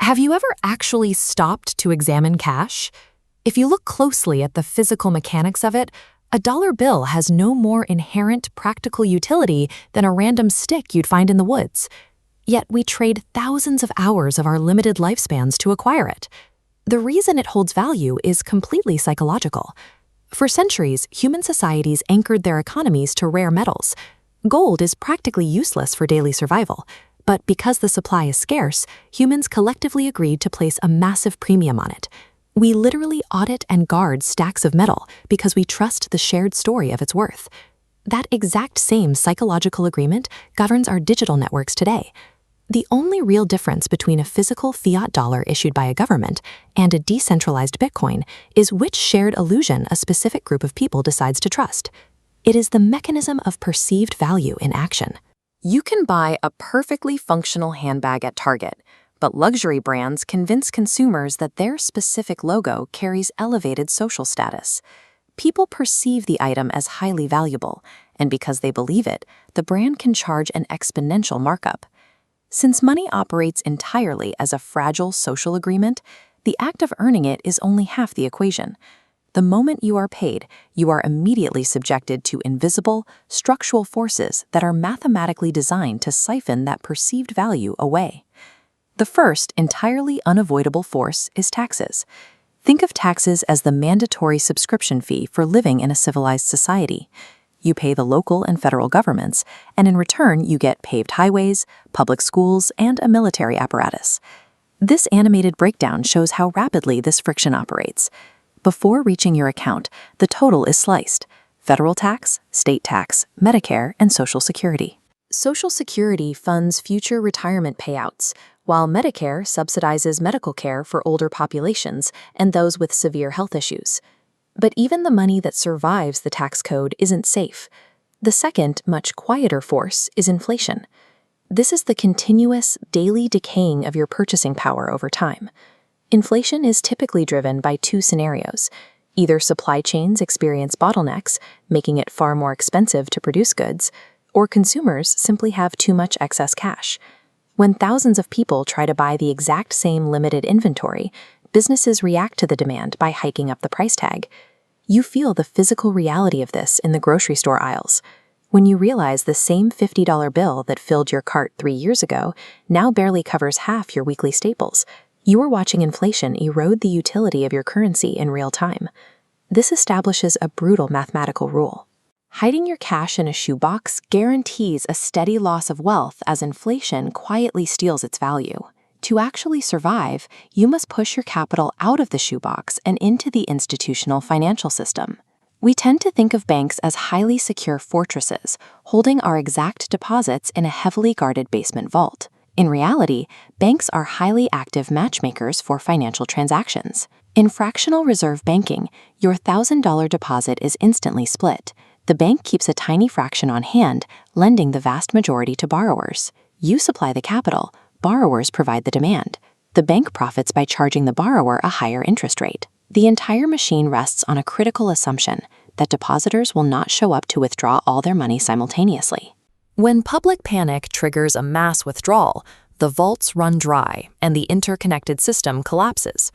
Have you ever actually stopped to examine cash? If you look closely at the physical mechanics of it, a dollar bill has no more inherent practical utility than a random stick you'd find in the woods. Yet we trade thousands of hours of our limited lifespans to acquire it. The reason it holds value is completely psychological. For centuries, human societies anchored their economies to rare metals. Gold is practically useless for daily survival, but because the supply is scarce, humans collectively agreed to place a massive premium on it. We literally audit and guard stacks of metal because we trust the shared story of its worth. That exact same psychological agreement governs our digital networks today. The only real difference between a physical fiat dollar issued by a government and a decentralized Bitcoin is which shared illusion a specific group of people decides to trust. It is the mechanism of perceived value in action. You can buy a perfectly functional handbag at Target, but luxury brands convince consumers that their specific logo carries elevated social status. People perceive the item as highly valuable, and because they believe it, the brand can charge an exponential markup. Since money operates entirely as a fragile social agreement, the act of earning it is only half the equation. The moment you are paid, you are immediately subjected to invisible, structural forces that are mathematically designed to siphon that perceived value away. The first, entirely unavoidable force is taxes. Think of taxes as the mandatory subscription fee for living in a civilized society. You pay the local and federal governments, and in return you get paved highways, public schools, and a military apparatus. This animated breakdown shows how rapidly this friction operates. Before reaching your account, the total is sliced: federal tax, state tax, Medicare, and Social Security. Social Security funds future retirement payouts, while Medicare subsidizes medical care for older populations and those with severe health issues. But even the money that survives the tax code isn't safe. The second, much quieter force is inflation. This is the continuous, daily decaying of your purchasing power over time. Inflation is typically driven by two scenarios. Either supply chains experience bottlenecks, making it far more expensive to produce goods, or consumers simply have too much excess cash. When thousands of people try to buy the exact same limited inventory, businesses react to the demand by hiking up the price tag. You feel the physical reality of this in the grocery store aisles. When you realize the same $50 bill that filled your cart 3 years ago now barely covers half your weekly staples, you are watching inflation erode the utility of your currency in real time. This establishes a brutal mathematical rule. Hiding your cash in a shoebox guarantees a steady loss of wealth as inflation quietly steals its value. To actually survive, you must push your capital out of the shoebox and into the institutional financial system. We tend to think of banks as highly secure fortresses, holding our exact deposits in a heavily guarded basement vault. In reality, banks are highly active matchmakers for financial transactions. In fractional reserve banking, your $1,000 deposit is instantly split. The bank keeps a tiny fraction on hand, lending the vast majority to borrowers. You supply the capital. Borrowers provide the demand. The bank profits by charging the borrower a higher interest rate. The entire machine rests on a critical assumption that depositors will not show up to withdraw all their money simultaneously. When public panic triggers a mass withdrawal, the vaults run dry and the interconnected system collapses.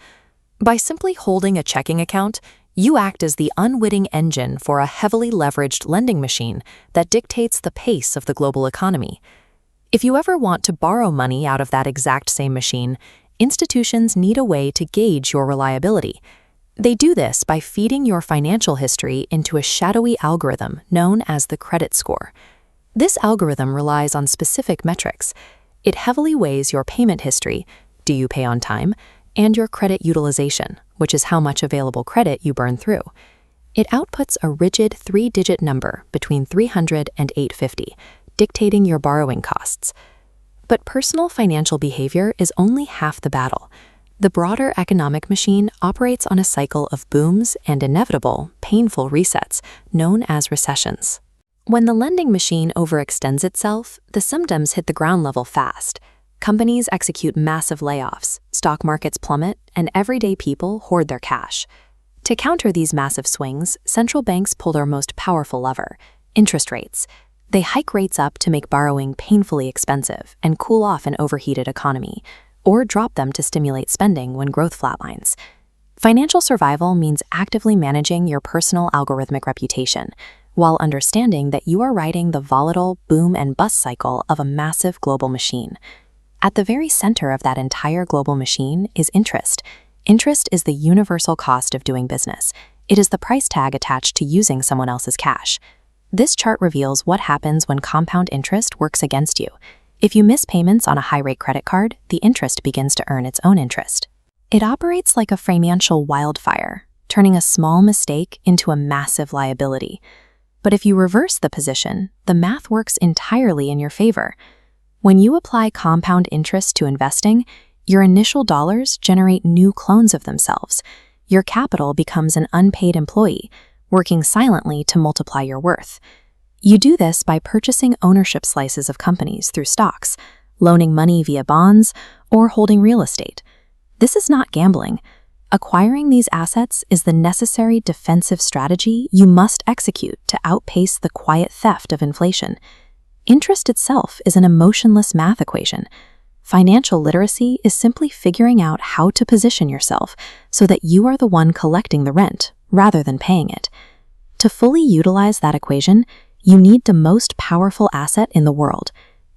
By simply holding a checking account, you act as the unwitting engine for a heavily leveraged lending machine that dictates the pace of the global economy. If you ever want to borrow money out of that exact same machine, institutions need a way to gauge your reliability. They do this by feeding your financial history into a shadowy algorithm known as the credit score. This algorithm relies on specific metrics. It heavily weighs your payment history, do you pay on time, and your credit utilization, which is how much available credit you burn through. It outputs a rigid 3-digit number between 300 and 850, dictating your borrowing costs. But personal financial behavior is only half the battle. The broader economic machine operates on a cycle of booms and inevitable, painful resets, known as recessions. When the lending machine overextends itself, the symptoms hit the ground level fast. Companies execute massive layoffs, stock markets plummet, and everyday people hoard their cash. To counter these massive swings, central banks pull their most powerful lever: interest rates. They hike rates up to make borrowing painfully expensive and cool off an overheated economy. or drop them to stimulate spending when growth flatlines. Financial survival means actively managing your personal algorithmic reputation, while understanding that you are riding the volatile boom and bust cycle of a massive global machine. At the very center of that entire global machine is interest. Interest is the universal cost of doing business. It is the price tag attached to using someone else's cash. This chart reveals what happens when compound interest works against you. If you miss payments on a high-rate credit card, the interest begins to earn its own interest. It operates like a financial wildfire, turning a small mistake into a massive liability. But if you reverse the position, the math works entirely in your favor. When you apply compound interest to investing, your initial dollars generate new clones of themselves. Your capital becomes an unpaid employee, working silently to multiply your worth. You do this by purchasing ownership slices of companies through stocks, loaning money via bonds, or holding real estate. This is not gambling. Acquiring these assets is the necessary defensive strategy you must execute to outpace the quiet theft of inflation. Interest itself is an emotionless math equation. Financial literacy is simply figuring out how to position yourself so that you are the one collecting the rent rather than paying it. To fully utilize that equation, you need the most powerful asset in the world.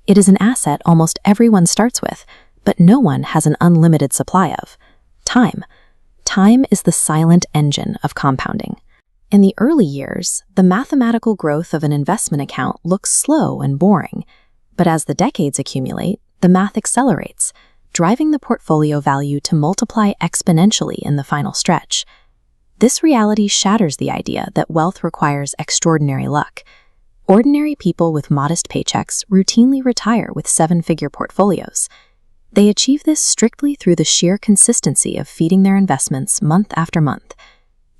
It is an asset almost everyone starts with, but no one has an unlimited supply of: time. Time is the silent engine of compounding. In the early years, the mathematical growth of an investment account looks slow and boring, but as the decades accumulate, the math accelerates, driving the portfolio value to multiply exponentially in the final stretch. This reality shatters the idea that wealth requires extraordinary luck. Ordinary people with modest paychecks routinely retire with seven-figure portfolios. They achieve this strictly through the sheer consistency of feeding their investments month after month.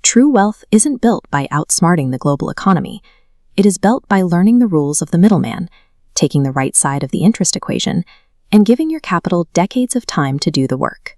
True wealth isn't built by outsmarting the global economy. It is built by learning the rules of the middleman, taking the right side of the interest equation, and giving your capital decades of time to do the work.